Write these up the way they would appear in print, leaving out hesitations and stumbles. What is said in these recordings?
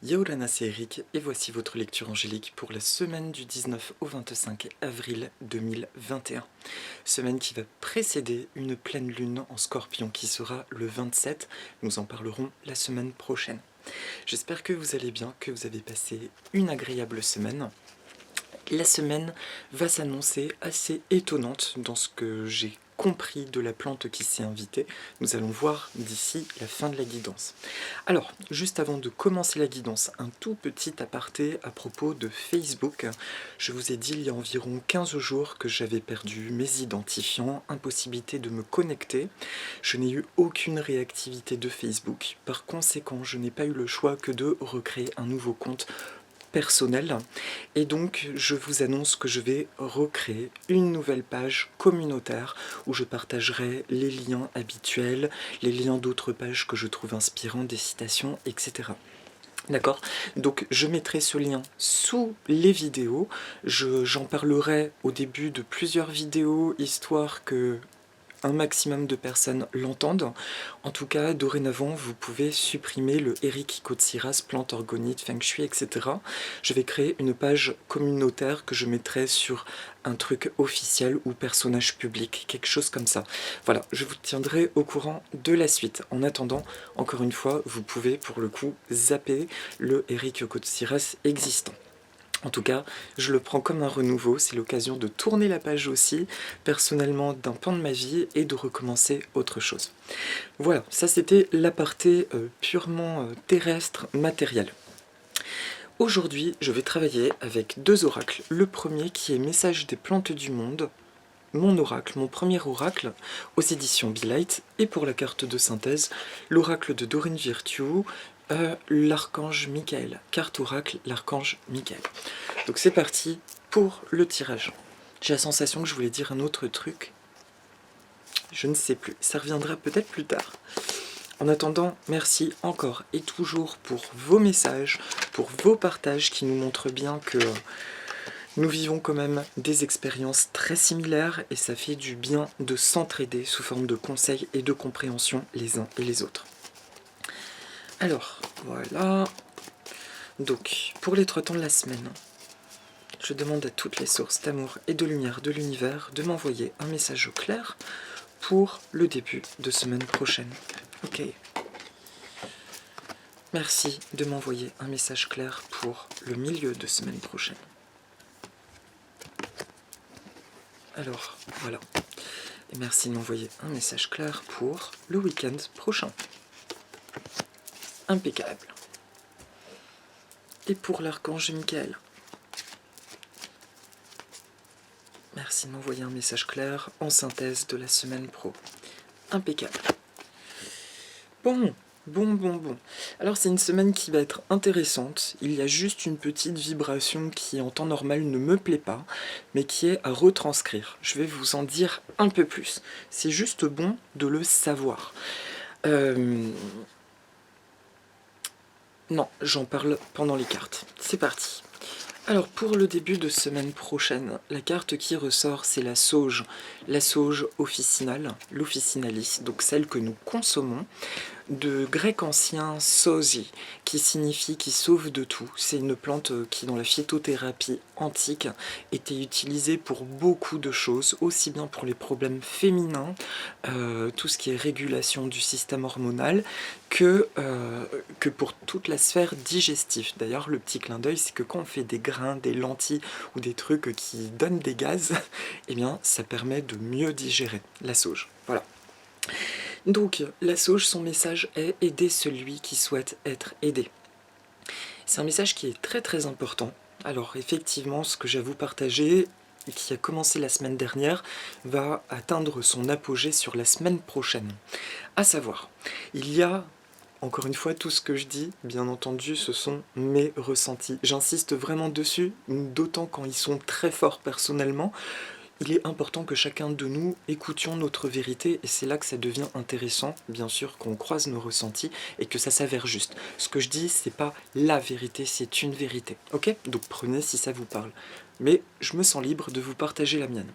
Yaorana, c'est Eric et voici votre lecture angélique pour la semaine du 19 au 25 avril 2021. Semaine qui va précéder une pleine lune en Scorpion qui sera le 27. Nous en parlerons la semaine prochaine. J'espère que vous allez bien, que vous avez passé une agréable semaine. La semaine va s'annoncer assez étonnante dans ce que j'ai compris de la plante qui s'est invitée. Nous allons voir d'ici la fin de la guidance. Alors, juste avant de commencer la guidance, un tout petit aparté à propos de Facebook. Je vous ai dit il y a environ 15 jours que j'avais perdu mes identifiants, impossibilité de me connecter. Je n'ai eu aucune réactivité de Facebook. Par conséquent, je n'ai pas eu le choix que de recréer un nouveau compte personnel et donc je vous annonce que je vais recréer une nouvelle page communautaire où je partagerai les liens habituels, les liens d'autres pages que je trouve inspirants, des citations, etc. D'accord? Donc je mettrai ce lien sous les vidéos, j'en parlerai au début de plusieurs vidéos histoire que un maximum de personnes l'entendent. En tout cas, dorénavant, vous pouvez supprimer le Eric Kotsiras, plante orgonite, feng shui, etc. Je vais créer une page communautaire que je mettrai sur un truc officiel ou personnage public, quelque chose comme ça. Voilà, je vous tiendrai au courant de la suite. En attendant, encore une fois, vous pouvez pour le coup zapper le Eric Kotsiras existant. En tout cas, je le prends comme un renouveau, c'est l'occasion de tourner la page aussi, personnellement d'un pan de ma vie, et de recommencer autre chose. Voilà, ça c'était l'aparté purement terrestre, matériel. Aujourd'hui, je vais travailler avec deux oracles. Le premier qui est Message des plantes du monde, mon oracle, mon premier oracle, aux éditions Be Light, et pour la carte de synthèse, l'oracle de Dorine Virtue, l'archange Michael, carte oracle, l'archange Michael. Donc c'est parti pour le tirage. J'ai la sensation que je voulais dire un autre truc. Je ne sais plus, ça reviendra peut-être plus tard. En attendant, merci encore et toujours pour vos messages, pour vos partages qui nous montrent bien que nous vivons quand même des expériences très similaires et ça fait du bien de s'entraider sous forme de conseils et de compréhension les uns et les autres. Alors, voilà. Donc, pour les 3 temps de la semaine, je demande à toutes les sources d'amour et de lumière de l'univers de m'envoyer un message au clair pour le début de semaine prochaine. Ok. Merci de m'envoyer un message clair pour le milieu de semaine prochaine. Alors, voilà. Et merci de m'envoyer un message clair pour le week-end prochain. Impeccable. Et pour l'archange Michael. Merci de m'envoyer un message clair en synthèse de la semaine pro. Impeccable. Bon. Alors c'est une semaine qui va être intéressante. Il y a juste une petite vibration qui en temps normal ne me plaît pas, mais qui est à retranscrire. Je vais vous en dire un peu plus. C'est juste bon de le savoir. Non, j'en parle pendant les cartes. C'est parti. Alors pour le début de semaine prochaine, la carte qui ressort c'est la sauge officinale, l'officinalis, donc celle que nous consommons, de grec ancien sozi, qui signifie qui sauve de tout. C'est une plante qui dans la phytothérapie antique était utilisée pour beaucoup de choses, aussi bien pour les problèmes féminins, tout ce qui est régulation du système hormonal, que pour toute la sphère digestive. D'ailleurs, le petit clin d'œil, c'est que quand on fait des grains, des lentilles ou des trucs qui donnent des gaz, eh bien, ça permet de mieux digérer la sauge. Voilà. Donc, la sauge, son message est « aider celui qui souhaite être aidé ». C'est un message qui est très très important. Alors, effectivement, ce que j'ai à vous partager, et qui a commencé la semaine dernière, va atteindre son apogée sur la semaine prochaine. À savoir, il y a, encore une fois, tout ce que je dis, bien entendu, ce sont mes ressentis. J'insiste vraiment dessus, d'autant quand ils sont très forts personnellement. Il est important que chacun de nous écoutions notre vérité, et c'est là que ça devient intéressant, bien sûr, qu'on croise nos ressentis et que ça s'avère juste. Ce que je dis, c'est pas la vérité, c'est une vérité, ok? Donc prenez si ça vous parle. Mais je me sens libre de vous partager la mienne.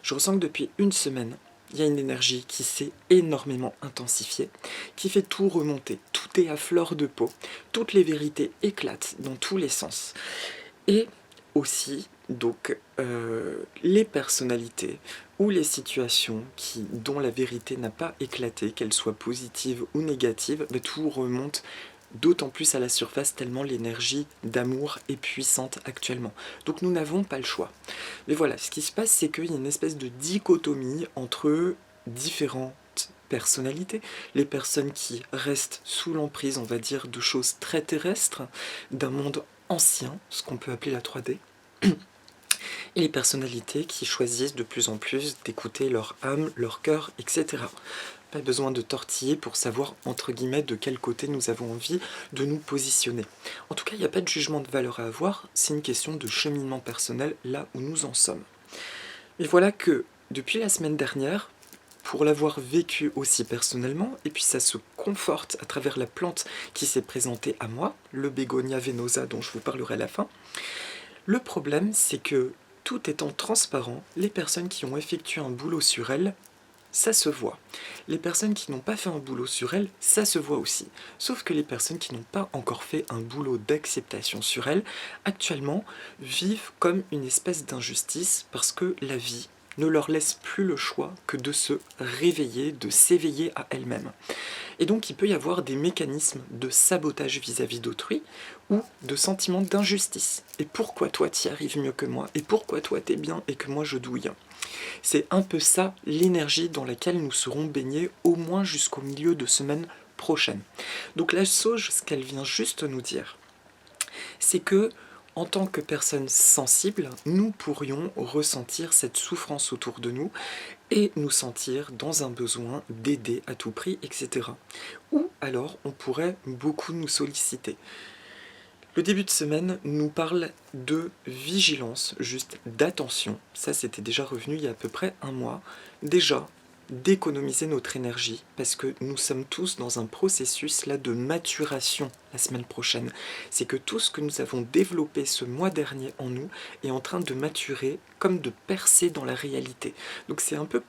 Je ressens que depuis une semaine, il y a une énergie qui s'est énormément intensifiée, qui fait tout remonter, tout est à fleur de peau, toutes les vérités éclatent dans tous les sens. Et aussi, donc, les personnalités ou les situations dont la vérité n'a pas éclaté, qu'elles soient positives ou négatives, mais tout remonte d'autant plus à la surface tellement l'énergie d'amour est puissante actuellement. Donc nous n'avons pas le choix. Mais voilà, ce qui se passe, c'est qu'il y a une espèce de dichotomie entre différentes personnalités. Les personnes qui restent sous l'emprise, on va dire, de choses très terrestres, d'un monde ancien, ce qu'on peut appeler la 3D, et les personnalités qui choisissent de plus en plus d'écouter leur âme, leur cœur, etc. Pas besoin de tortiller pour savoir, entre guillemets, de quel côté nous avons envie de nous positionner. En tout cas, il n'y a pas de jugement de valeur à avoir, c'est une question de cheminement personnel là où nous en sommes. Mais voilà que, depuis la semaine dernière, pour l'avoir vécu aussi personnellement, et puis ça se conforte à travers la plante qui s'est présentée à moi, le Bégonia venosa dont je vous parlerai à la fin, le problème c'est que, tout étant transparent, les personnes qui ont effectué un boulot sur elles, ça se voit. Les personnes qui n'ont pas fait un boulot sur elles, ça se voit aussi. Sauf que les personnes qui n'ont pas encore fait un boulot d'acceptation sur elles, actuellement, vivent comme une espèce d'injustice parce que la vie ne leur laisse plus le choix que de se réveiller, de s'éveiller à elles-mêmes. Et donc il peut y avoir des mécanismes de sabotage vis-à-vis d'autrui ou de sentiments d'injustice. Et pourquoi toi t'y arrives mieux que moi? Et pourquoi toi t'es bien et que moi je douille? C'est un peu ça l'énergie dans laquelle nous serons baignés au moins jusqu'au milieu de semaine prochaine. Donc la sauge, ce qu'elle vient juste nous dire, c'est que en tant que personnes sensibles, nous pourrions ressentir cette souffrance autour de nous et nous sentir dans un besoin d'aider à tout prix, etc. Ou alors on pourrait beaucoup nous solliciter. Le début de semaine nous parle de vigilance, juste d'attention. Ça, c'était déjà revenu il y a à peu près un mois. Déjà, d'économiser notre énergie, parce que nous sommes tous dans un processus là de maturation la semaine prochaine. C'est que tout ce que nous avons développé ce mois dernier en nous est en train de maturer, comme de percer dans la réalité. Donc c'est un peu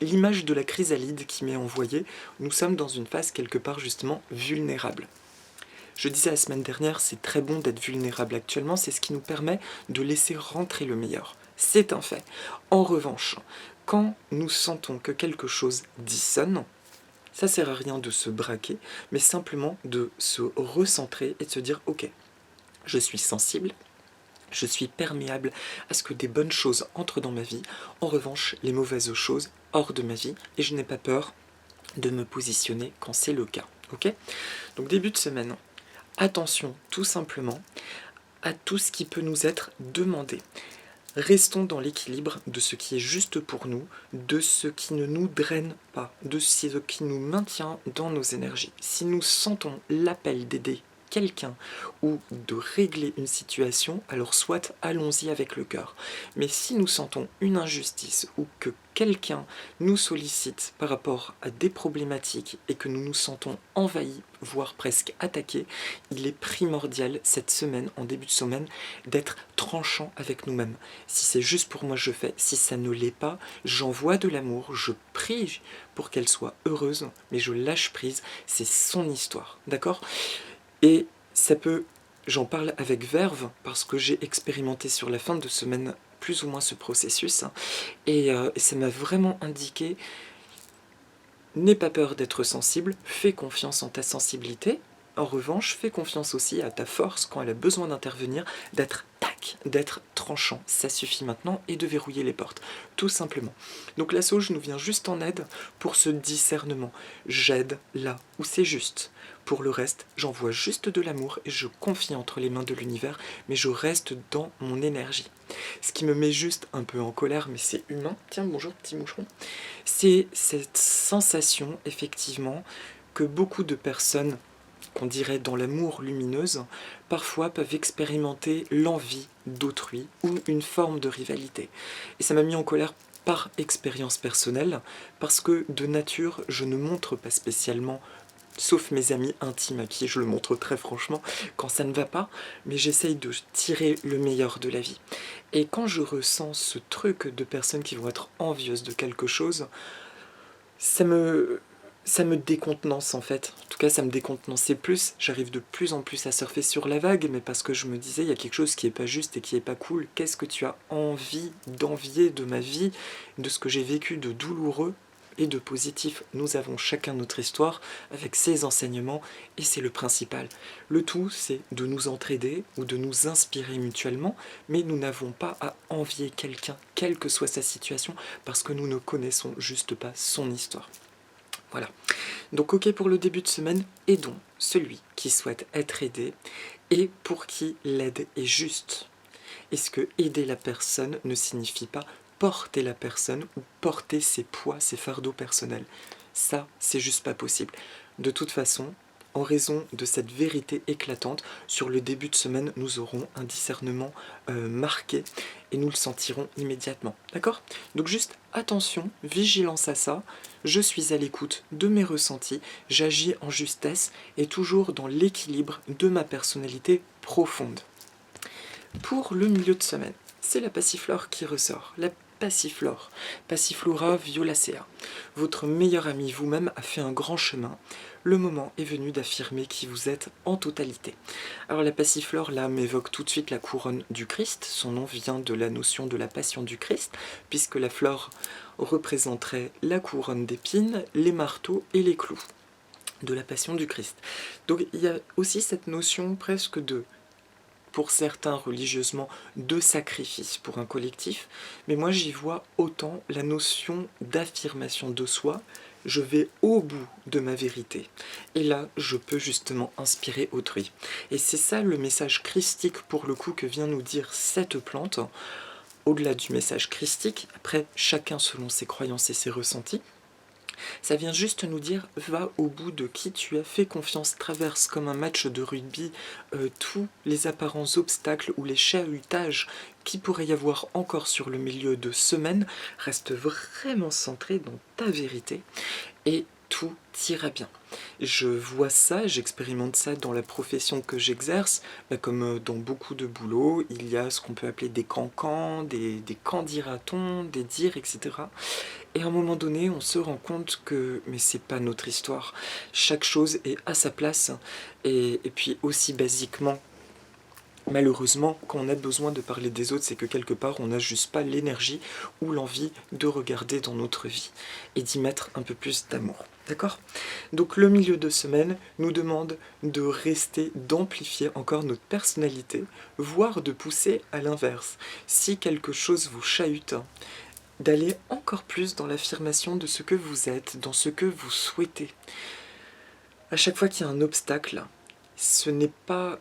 l'image de la chrysalide qui m'est envoyée. Nous sommes dans une phase quelque part justement vulnérable. Je disais la semaine dernière, c'est très bon d'être vulnérable actuellement, c'est ce qui nous permet de laisser rentrer le meilleur. C'est un fait. En revanche, quand nous sentons que quelque chose dissonne, ça sert à rien de se braquer, mais simplement de se recentrer et de se dire « Ok, je suis sensible, je suis perméable à ce que des bonnes choses entrent dans ma vie. En revanche, les mauvaises choses hors de ma vie, et je n'ai pas peur de me positionner quand c'est le cas. » Ok ? Donc début de semaine. Attention tout simplement à tout ce qui peut nous être demandé. Restons dans l'équilibre de ce qui est juste pour nous, de ce qui ne nous draine pas, de ce qui nous maintient dans nos énergies. Si nous sentons l'appel d'aider quelqu'un ou de régler une situation, alors soit allons-y avec le cœur. Mais si nous sentons une injustice ou que quelqu'un nous sollicite par rapport à des problématiques et que nous nous sentons envahis, voire presque attaqués, il est primordial cette semaine, en début de semaine, d'être tranchant avec nous-mêmes. Si c'est juste pour moi, je fais. Si ça ne l'est pas, j'envoie de l'amour, je prie pour qu'elle soit heureuse, mais je lâche prise, c'est son histoire, d'accord ? Et ça peut, j'en parle avec verve, parce que j'ai expérimenté sur la fin de semaine plus ou moins ce processus, et ça m'a vraiment indiqué, n'aie pas peur d'être sensible, fais confiance en ta sensibilité, en revanche, fais confiance aussi à ta force quand elle a besoin d'intervenir, d'être tranchant, ça suffit maintenant, et de verrouiller les portes, tout simplement. Donc la sauge nous vient juste en aide pour ce discernement. J'aide là où c'est juste. Pour le reste, j'envoie juste de l'amour et je confie entre les mains de l'univers, mais je reste dans mon énergie. Ce qui me met juste un peu en colère, mais c'est humain, tiens bonjour petit moucheron, c'est cette sensation effectivement que beaucoup de personnes qu'on dirait dans l'amour lumineuse, parfois peuvent expérimenter l'envie d'autrui ou une forme de rivalité. Et ça m'a mis en colère par expérience personnelle, parce que de nature, je ne montre pas spécialement, sauf mes amis intimes à qui je le montre très franchement, quand ça ne va pas, mais j'essaye de tirer le meilleur de la vie. Et quand je ressens ce truc de personnes qui vont être envieuses de quelque chose, ça me décontenance en fait. En tout cas, ça me décontenançait plus. J'arrive de plus en plus à surfer sur la vague, mais parce que je me disais, il y a quelque chose qui est pas juste et qui est pas cool. Qu'est-ce que tu as envie d'envier de ma vie, de ce que j'ai vécu de douloureux et de positif? Nous avons chacun notre histoire avec ses enseignements et c'est le principal. Le tout, c'est de nous entraider ou de nous inspirer mutuellement, mais nous n'avons pas à envier quelqu'un, quelle que soit sa situation, parce que nous ne connaissons juste pas son histoire. Voilà. Donc ok pour le début de semaine, aidons celui qui souhaite être aidé et pour qui l'aide est juste. Est-ce que aider la personne ne signifie pas porter la personne ou porter ses poids, ses fardeaux personnels? Ça, c'est juste pas possible. De toute façon, en raison de cette vérité éclatante, sur le début de semaine, nous aurons un discernement marqué et nous le sentirons immédiatement. D'accord? Donc juste attention, vigilance à ça. Je suis à l'écoute de mes ressentis, j'agis en justesse et toujours dans l'équilibre de ma personnalité profonde. Pour le milieu de semaine, c'est la passiflore qui ressort. La passiflore, Passiflora violacea. Votre meilleur ami vous-même a fait un grand chemin. Le moment est venu d'affirmer qui vous êtes en totalité. Alors la passiflore, là, m'évoque tout de suite la couronne du Christ. Son nom vient de la notion de la passion du Christ, puisque la flore représenterait la couronne d'épines, les marteaux et les clous de la passion du Christ. Donc il y a aussi cette notion presque de, pour certains religieusement, de sacrifice pour un collectif, mais moi j'y vois autant la notion d'affirmation de soi. Je vais au bout de ma vérité. Et là, je peux justement inspirer autrui. Et c'est ça le message christique pour le coup que vient nous dire cette plante. Au-delà du message christique, après chacun selon ses croyances et ses ressentis, ça vient juste nous dire, va au bout de qui tu as, fait confiance, traverse comme un match de rugby tous les apparents obstacles ou les chahutages qui pourrait y avoir encore sur le milieu de semaine, reste vraiment centré dans ta vérité et tout ira bien. Je vois ça, j'expérimente ça dans la profession que j'exerce, comme dans beaucoup de boulots, il y a ce qu'on peut appeler des cancans, des candidatons, des dires, etc. Et à un moment donné, on se rend compte que mais c'est pas notre histoire. Chaque chose est à sa place. Et puis aussi basiquement, malheureusement, quand on a besoin de parler des autres, c'est que quelque part, on n'a juste pas l'énergie ou l'envie de regarder dans notre vie et d'y mettre un peu plus d'amour. D'accord? Donc le milieu de semaine nous demande de rester, d'amplifier encore notre personnalité, voire de pousser à l'inverse. Si quelque chose vous chahute, d'aller encore plus dans l'affirmation de ce que vous êtes, dans ce que vous souhaitez. À chaque fois qu'il y a un obstacle, ce n'est pas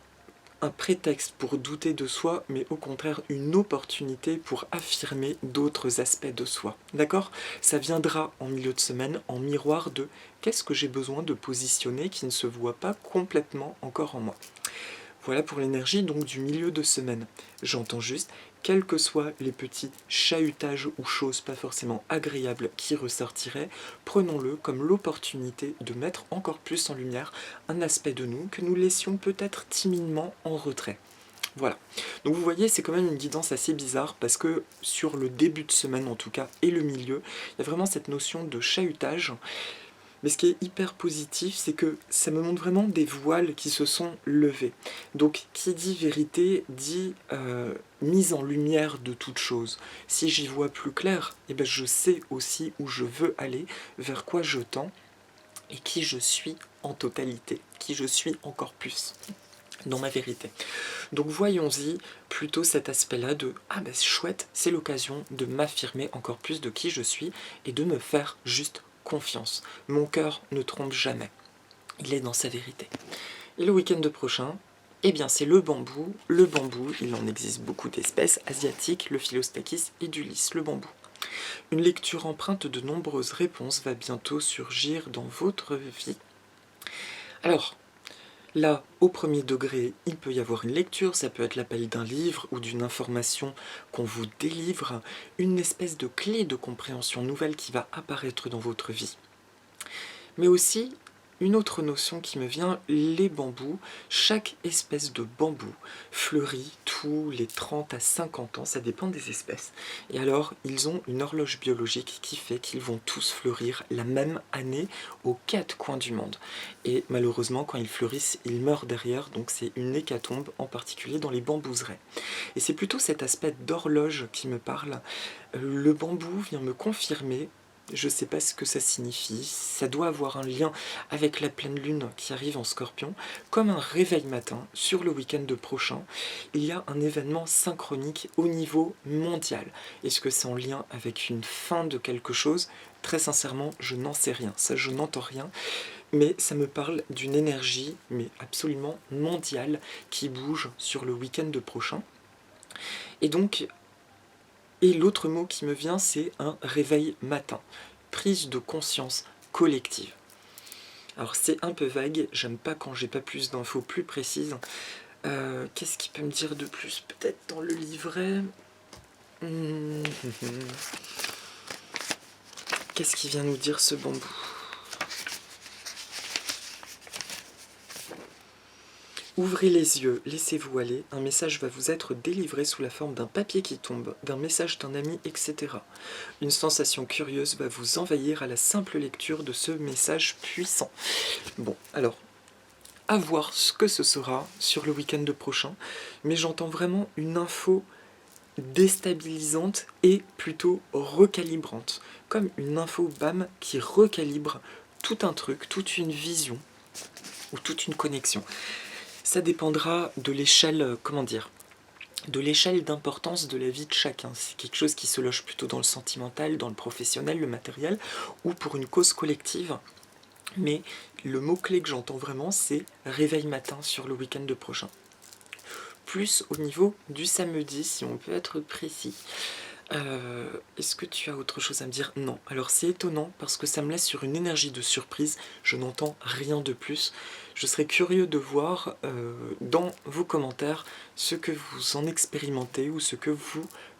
un prétexte pour douter de soi, mais au contraire une opportunité pour affirmer d'autres aspects de soi. D'accord? Ça viendra en milieu de semaine en miroir de qu'est-ce que j'ai besoin de positionner qui ne se voit pas complètement encore en moi. Voilà pour l'énergie donc du milieu de semaine. J'entends juste, quels que soient les petits chahutages ou choses pas forcément agréables qui ressortiraient, prenons-le comme l'opportunité de mettre encore plus en lumière un aspect de nous que nous laissions peut-être timidement en retrait. Voilà. Donc vous voyez, c'est quand même une guidance assez bizarre parce que sur le début de semaine en tout cas et le milieu, il y a vraiment cette notion de chahutage. Mais ce qui est hyper positif, c'est que ça me montre vraiment des voiles qui se sont levés. Donc, qui dit vérité, dit mise en lumière de toute chose. Si j'y vois plus clair, eh ben je sais aussi où je veux aller, vers quoi je tends, et qui je suis en totalité, qui je suis encore plus dans ma vérité. Donc voyons-y plutôt cet aspect-là de « Ah ben c'est chouette, c'est l'occasion de m'affirmer encore plus de qui je suis et de me faire juste confiance. Mon cœur ne trompe jamais. Il est dans sa vérité. » Et le week-end prochain, eh bien c'est le bambou. Le bambou, il en existe beaucoup d'espèces asiatiques, le Philostachys et du lys, le bambou. Une lecture empreinte de nombreuses réponses va bientôt surgir dans votre vie. Alors, là, au premier degré, il peut y avoir une lecture, ça peut être l'appel d'un livre ou d'une information qu'on vous délivre, une espèce de clé de compréhension nouvelle qui va apparaître dans votre vie. Mais aussi, une autre notion qui me vient, les bambous. Chaque espèce de bambou fleurit tous les 30 à 50 ans, ça dépend des espèces. Et alors, ils ont une horloge biologique qui fait qu'ils vont tous fleurir la même année aux 4 coins du monde. Et malheureusement, quand ils fleurissent, ils meurent derrière, donc c'est une hécatombe, en particulier dans les bambouseraies. Et c'est plutôt cet aspect d'horloge qui me parle. Le bambou vient me confirmer. Je ne sais pas ce que ça signifie, ça doit avoir un lien avec la pleine lune qui arrive en Scorpion, comme un réveil matin sur le week-end prochain. Il y a un événement synchronique au niveau mondial. Est-ce que c'est en lien avec une fin de quelque chose? Très sincèrement, je n'en sais rien, ça je n'entends rien, mais ça me parle d'une énergie, mais absolument mondiale, qui bouge sur le week-end prochain. Et donc, et l'autre mot qui me vient, c'est un réveil matin, prise de conscience collective. Alors c'est un peu vague, j'aime pas quand j'ai pas plus d'infos plus précises. Qu'est-ce qu'il peut me dire de plus? Peut-être dans le livret. Qu'est-ce qu'il vient nous dire ce bambou? Ouvrez les yeux, laissez-vous aller, un message va vous être délivré sous la forme d'un papier qui tombe, d'un message d'un ami, etc. Une sensation curieuse va vous envahir à la simple lecture de ce message puissant. Bon, alors, à voir ce que ce sera sur le week-end prochain, mais j'entends vraiment une info déstabilisante et plutôt recalibrante, comme une info BAM qui recalibre tout un truc, toute une vision, ou toute une connexion. Ça dépendra de l'échelle, de l'échelle d'importance de la vie de chacun. C'est quelque chose qui se loge plutôt dans le sentimental, dans le professionnel, le matériel, ou pour une cause collective. Mais le mot-clé que j'entends vraiment, c'est réveil matin sur le week-end prochain. Plus au niveau du samedi, si on peut être précis. Est-ce que tu as autre chose à me dire? Non. Alors c'est étonnant parce que ça me laisse sur une énergie de surprise. Je n'entends rien de plus. Je serais curieux de voir dans vos commentaires ce que vous en expérimentez ou ce que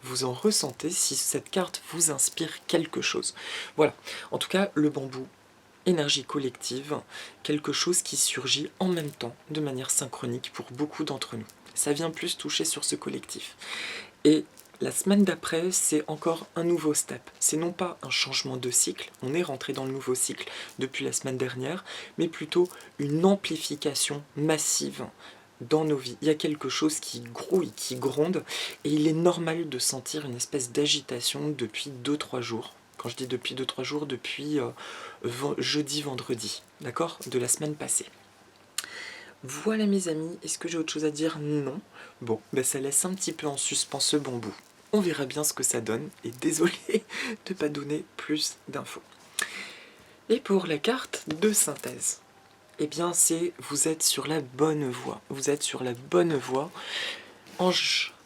vous en ressentez, si cette carte vous inspire quelque chose. Voilà. En tout cas, le bambou, énergie collective, quelque chose qui surgit en même temps, de manière synchronique pour beaucoup d'entre nous. Ça vient plus toucher sur ce collectif. Et la semaine d'après, c'est encore un nouveau step. C'est non pas un changement de cycle, on est rentré dans le nouveau cycle depuis la semaine dernière, mais plutôt une amplification massive dans nos vies. Il y a quelque chose qui grouille, qui gronde, et il est normal de sentir une espèce d'agitation depuis 2-3 jours. Quand je dis depuis 2-3 jours, depuis jeudi, vendredi, d'accord, de la semaine passée. Voilà mes amis, est-ce que j'ai autre chose à dire? Non. Bon, ben ça laisse un petit peu en suspens ce bambou. On verra bien ce que ça donne, et désolé de ne pas donner plus d'infos. Et pour la carte de synthèse, eh bien c'est vous êtes sur la bonne voie. Vous êtes sur la bonne voie.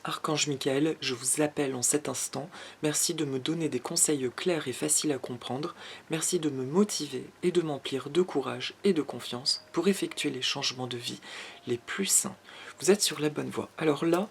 Archange Michael, je vous appelle en cet instant. Merci de me donner des conseils clairs et faciles à comprendre. Merci de me motiver et de m'emplir de courage et de confiance pour effectuer les changements de vie les plus sains. Vous êtes sur la bonne voie. Alors là,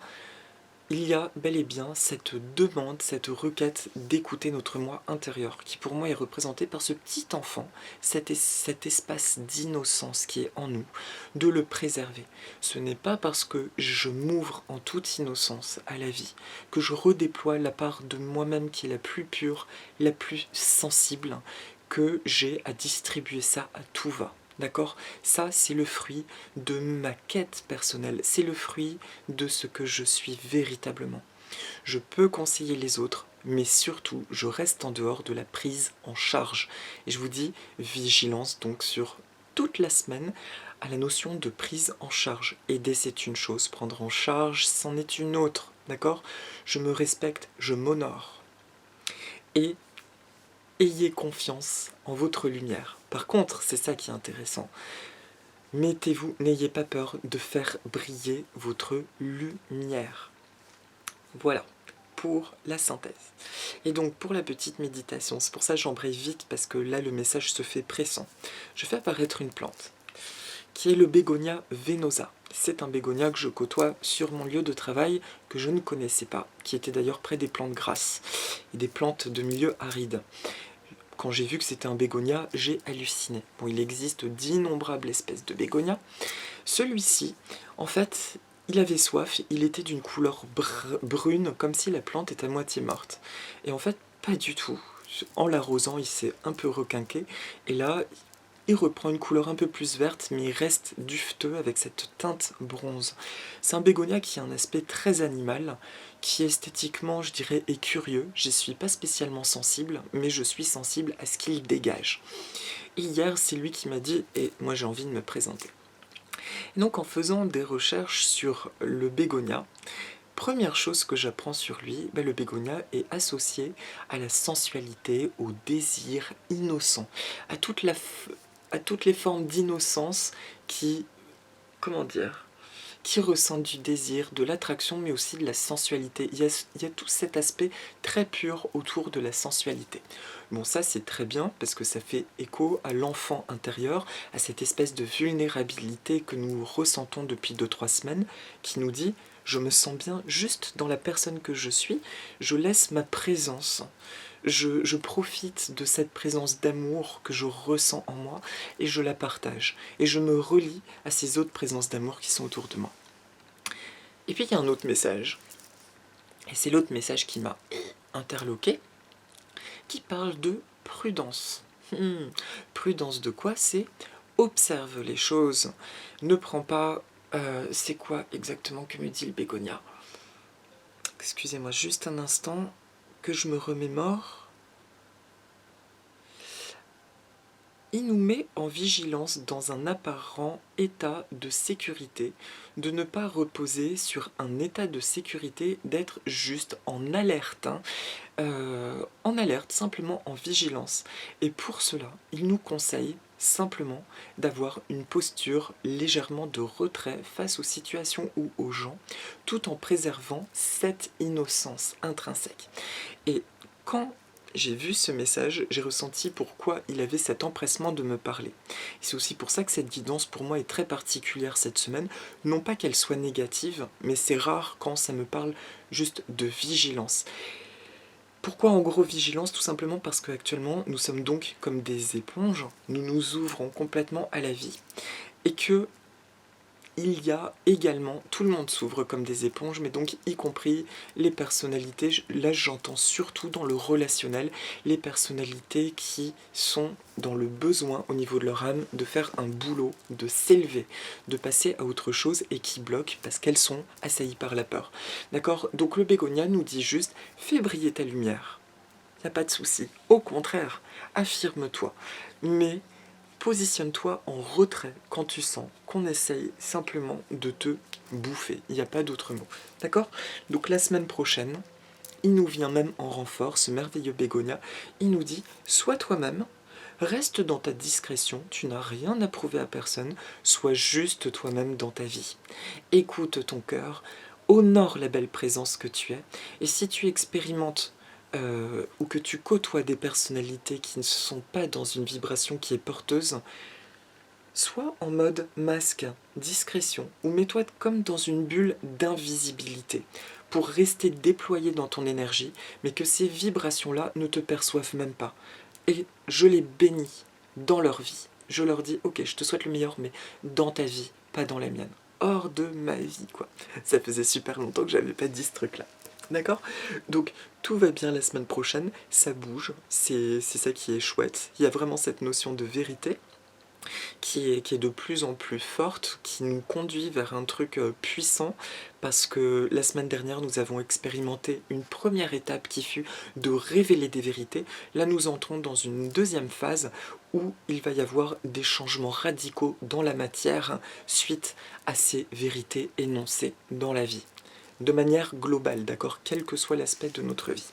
il y a bel et bien cette demande, cette requête d'écouter notre moi intérieur, qui pour moi est représenté par ce petit enfant, cet espace d'innocence qui est en nous, de le préserver. Ce n'est pas parce que je m'ouvre en toute innocence à la vie, que je redéploie la part de moi-même qui est la plus pure, la plus sensible, que j'ai à distribuer ça à tout va. D'accord? Ça, c'est le fruit de ma quête personnelle. C'est le fruit de ce que je suis véritablement. Je peux conseiller les autres, mais surtout, je reste en dehors de la prise en charge. Et je vous dis, vigilance donc sur toute la semaine à la notion de prise en charge. Aider, c'est une chose, prendre en charge, c'en est une autre. D'accord? Je me respecte, je m'honore. Et ayez confiance en votre lumière. Par contre, c'est ça qui est intéressant. Mettez-vous, n'ayez pas peur de faire briller votre lumière. Voilà, pour la synthèse. Et donc, pour la petite méditation, c'est pour ça que j'embraye vite, parce que là, le message se fait pressant. Je fais apparaître une plante, qui est le bégonia venosa. C'est un bégonia que je côtoie sur mon lieu de travail, que je ne connaissais pas, qui était d'ailleurs près des plantes grasses, et des plantes de milieu aride. quand j'ai vu que c'était un bégonia, j'ai halluciné. Bon, il existe d'innombrables espèces de bégonias. Celui-ci, en fait, il avait soif, il était d'une couleur brune, comme si la plante était à moitié morte. Et en fait, pas du tout. En l'arrosant, il s'est un peu requinqué, et là, il reprend une couleur un peu plus verte, mais il reste dufteux avec cette teinte bronze. C'est un bégonia qui a un aspect très animal, qui esthétiquement, je dirais, est curieux. J'y suis pas spécialement sensible, mais je suis sensible à ce qu'il dégage. Et hier, c'est lui qui m'a dit, et moi j'ai envie de me présenter. Et donc en faisant des recherches sur le bégonia, première chose que j'apprends sur lui, le bégonia est associé à la sensualité, au désir innocent, à toutes les formes d'innocence qui, comment dire, qui ressentent du désir, de l'attraction, mais aussi de la sensualité. Il y a tout cet aspect très pur autour de la sensualité. Bon, ça c'est très bien, parce que ça fait écho à l'enfant intérieur, à cette espèce de vulnérabilité que nous ressentons depuis 2-3 semaines, qui nous dit « je me sens bien juste dans la personne que je suis, je laisse ma présence ». Je profite de cette présence d'amour que je ressens en moi et je la partage. Et je me relie à ces autres présences d'amour qui sont autour de moi. Et puis il y a un autre message. Et c'est l'autre message qui m'a interloqué, qui parle de prudence. Prudence de quoi? C'est observe les choses. Ne prends pas... c'est quoi exactement que me dit le bégonia? Excusez-moi juste un instant que je me remémore. Il nous met en vigilance dans un apparent état de sécurité, de ne pas reposer sur un état de sécurité, d'être juste en alerte, simplement en vigilance. Et pour cela, il nous conseille simplement d'avoir une posture légèrement de retrait face aux situations ou aux gens, tout en préservant cette innocence intrinsèque. Et quand j'ai vu ce message, j'ai ressenti pourquoi il avait cet empressement de me parler. C'est aussi pour ça que cette guidance pour moi est très particulière cette semaine. Non pas qu'elle soit négative, mais c'est rare quand ça me parle juste de vigilance. Pourquoi en gros vigilance? Tout simplement parce qu'actuellement nous sommes donc comme des éponges, nous nous ouvrons complètement à la vie. Et que il y a également, tout le monde s'ouvre comme des éponges, mais donc y compris les personnalités, là j'entends surtout dans le relationnel, les personnalités qui sont dans le besoin au niveau de leur âme de faire un boulot, de s'élever, de passer à autre chose et qui bloquent parce qu'elles sont assaillies par la peur. D'accord? Donc le bégonia nous dit juste, fais briller ta lumière, il n'y a pas de souci, au contraire, affirme-toi, mais positionne-toi en retrait quand tu sens qu'on essaye simplement de te bouffer. Il n'y a pas d'autre mot. D'accord? Donc la semaine prochaine, il nous vient même en renfort, ce merveilleux bégonia. Il nous dit, sois toi-même, reste dans ta discrétion, tu n'as rien à prouver à personne, sois juste toi-même dans ta vie. Écoute ton cœur, honore la belle présence que tu es, et si tu expérimentes ou que tu côtoies des personnalités qui ne sont pas dans une vibration qui est porteuse, sois en mode masque, discrétion, ou mets-toi comme dans une bulle d'invisibilité, pour rester déployé dans ton énergie, mais que ces vibrations-là ne te perçoivent même pas. Et je les bénis dans leur vie. Je leur dis, ok, je te souhaite le meilleur, mais dans ta vie, pas dans la mienne. Hors de ma vie, quoi. Ça faisait super longtemps que j'avais pas dit ce truc-là. D'accord? Donc tout va bien la semaine prochaine, ça bouge, c'est ça qui est chouette. Il y a vraiment cette notion de vérité qui est de plus en plus forte, qui nous conduit vers un truc puissant, parce que la semaine dernière nous avons expérimenté une première étape qui fut de révéler des vérités. Là nous entrons dans une deuxième phase où il va y avoir des changements radicaux dans la matière suite à ces vérités énoncées dans la vie. De manière globale, d'accord, quel que soit l'aspect de notre vie.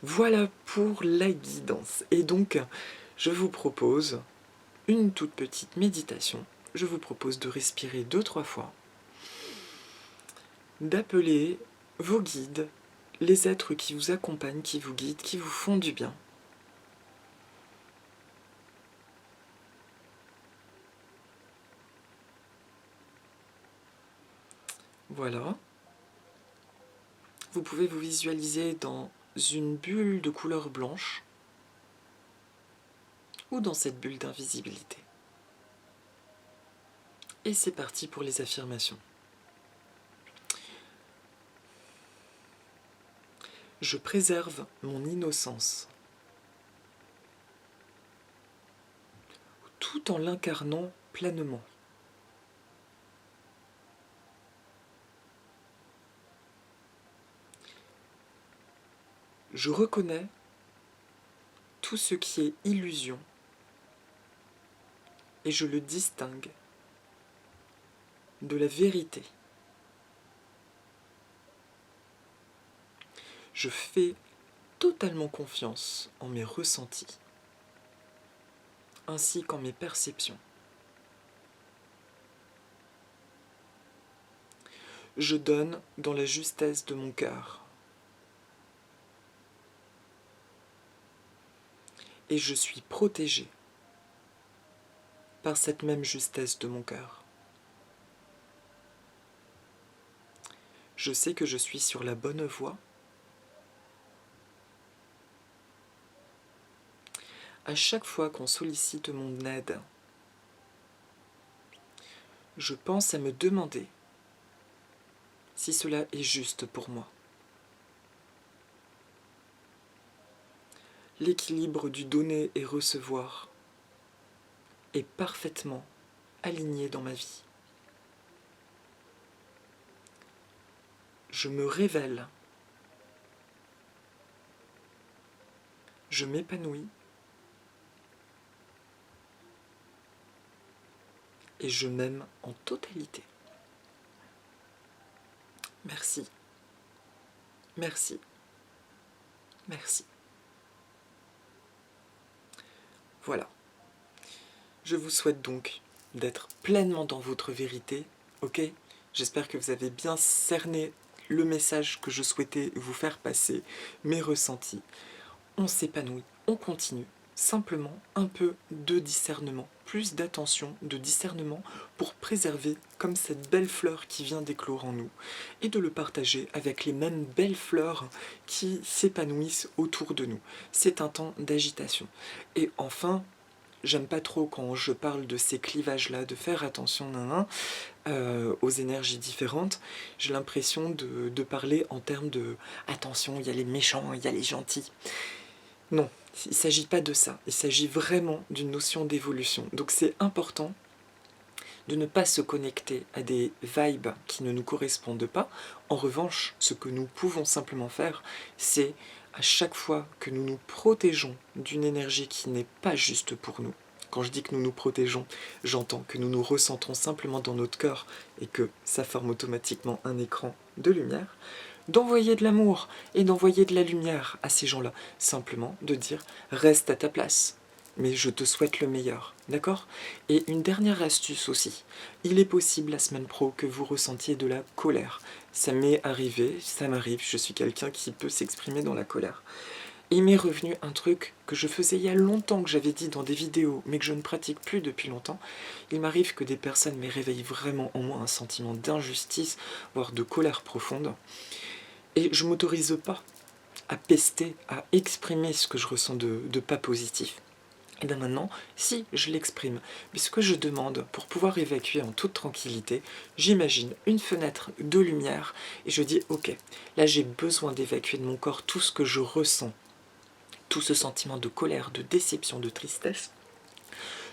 Voilà pour la guidance. Et donc, je vous propose une toute petite méditation. Je vous propose de respirer 2-3 fois, d'appeler vos guides, les êtres qui vous accompagnent, qui vous guident, qui vous font du bien. Voilà. Vous pouvez vous visualiser dans une bulle de couleur blanche. ou dans cette bulle d'invisibilité. Et c'est parti pour les affirmations. Je préserve mon innocence, tout en l'incarnant pleinement. Je reconnais tout ce qui est illusion et je le distingue de la vérité. Je fais totalement confiance en mes ressentis, ainsi qu'en mes perceptions. Je donne dans la justesse de mon cœur. Et je suis protégé par cette même justesse de mon cœur. Je sais que je suis sur la bonne voie. À chaque fois qu'on sollicite mon aide, je pense à me demander si cela est juste pour moi. L'équilibre du donner et recevoir est parfaitement aligné dans ma vie. Je me révèle, je m'épanouis et je m'aime en totalité. Merci, merci, merci. Voilà. Je vous souhaite donc d'être pleinement dans votre vérité, ok? J'espère que vous avez bien cerné le message que je souhaitais vous faire passer, mes ressentis. On s'épanouit, on continue. Simplement un peu de discernement, plus d'attention, de discernement pour préserver comme cette belle fleur qui vient d'éclore en nous et de le partager avec les mêmes belles fleurs qui s'épanouissent autour de nous. C'est un temps d'agitation. Et enfin, j'aime pas trop quand je parle de ces clivages-là, de faire attention aux énergies différentes. J'ai l'impression de parler en termes de « attention, il y a les méchants, il y a les gentils ». Non, il ne s'agit pas de ça. Il s'agit vraiment d'une notion d'évolution. Donc c'est important de ne pas se connecter à des vibes qui ne nous correspondent pas. En revanche, ce que nous pouvons simplement faire, c'est à chaque fois que nous nous protégeons d'une énergie qui n'est pas juste pour nous. Quand je dis que nous nous protégeons, j'entends que nous nous ressentons simplement dans notre cœur et que ça forme automatiquement un écran de lumière, d'envoyer de l'amour et d'envoyer de la lumière à ces gens-là. Simplement de dire « reste à ta place ». Mais je te souhaite le meilleur, d'accord? Et une dernière astuce aussi. Il est possible la semaine pro que vous ressentiez de la colère. Ça m'est arrivé, ça m'arrive, je suis quelqu'un qui peut s'exprimer dans la colère. Il m'est revenu un truc que je faisais il y a longtemps, que j'avais dit dans des vidéos, mais que je ne pratique plus depuis longtemps. Il m'arrive que des personnes me réveillent vraiment en moi un sentiment d'injustice, voire de colère profonde. Et je ne m'autorise pas à pester, à exprimer ce que je ressens de pas positif. Et bien maintenant, si je l'exprime, mais ce que je demande pour pouvoir évacuer en toute tranquillité, j'imagine une fenêtre de lumière et je dis ok, là j'ai besoin d'évacuer de mon corps tout ce que je ressens, tout ce sentiment de colère, de déception, de tristesse.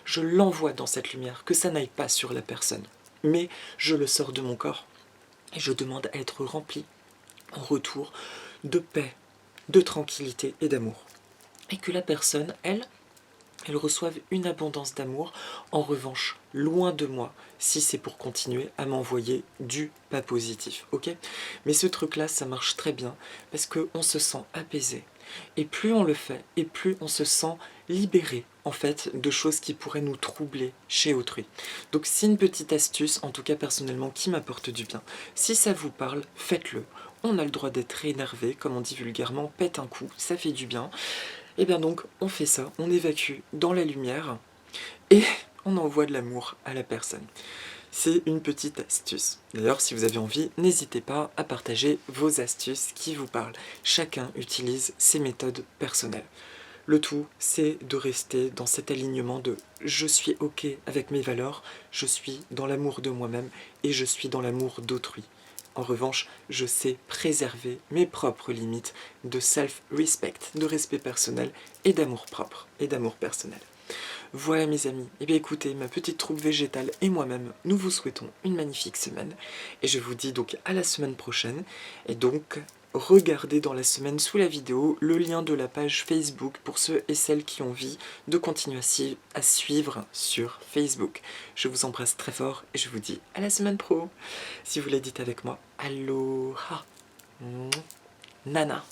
Je l'envoie dans cette lumière, que ça n'aille pas sur la personne, mais je le sors de mon corps et je demande à être rempli en retour de paix, de tranquillité et d'amour. Et que la personne, elle reçoive une abondance d'amour. En revanche, loin de moi, si c'est pour continuer à m'envoyer du pas positif, ok? Mais ce truc-là, ça marche très bien, parce qu'on se sent apaisé. Et plus on le fait, et plus on se sent libéré, en fait, de choses qui pourraient nous troubler chez autrui. Donc c'est une petite astuce, en tout cas personnellement, qui m'apporte du bien. Si ça vous parle, faites-le. On a le droit d'être énervé, comme on dit vulgairement, pète un coup, ça fait du bien. Et bien donc, on fait ça, on évacue dans la lumière et on envoie de l'amour à la personne. C'est une petite astuce. D'ailleurs, si vous avez envie, n'hésitez pas à partager vos astuces qui vous parlent. Chacun utilise ses méthodes personnelles. Le tout, c'est de rester dans cet alignement de je suis ok avec mes valeurs, je suis dans l'amour de moi-même et je suis dans l'amour d'autrui. En revanche, je sais préserver mes propres limites de self-respect, de respect personnel et d'amour propre et d'amour personnel. Voilà mes amis, et bien écoutez, ma petite troupe végétale et moi-même, nous vous souhaitons une magnifique semaine. Et je vous dis donc à la semaine prochaine. Et donc, regardez dans la semaine sous la vidéo le lien de la page Facebook pour ceux et celles qui ont envie de continuer à suivre sur Facebook. Je vous embrasse très fort et je vous dis à la semaine pro. Si vous la dites avec moi, aloha, Nana.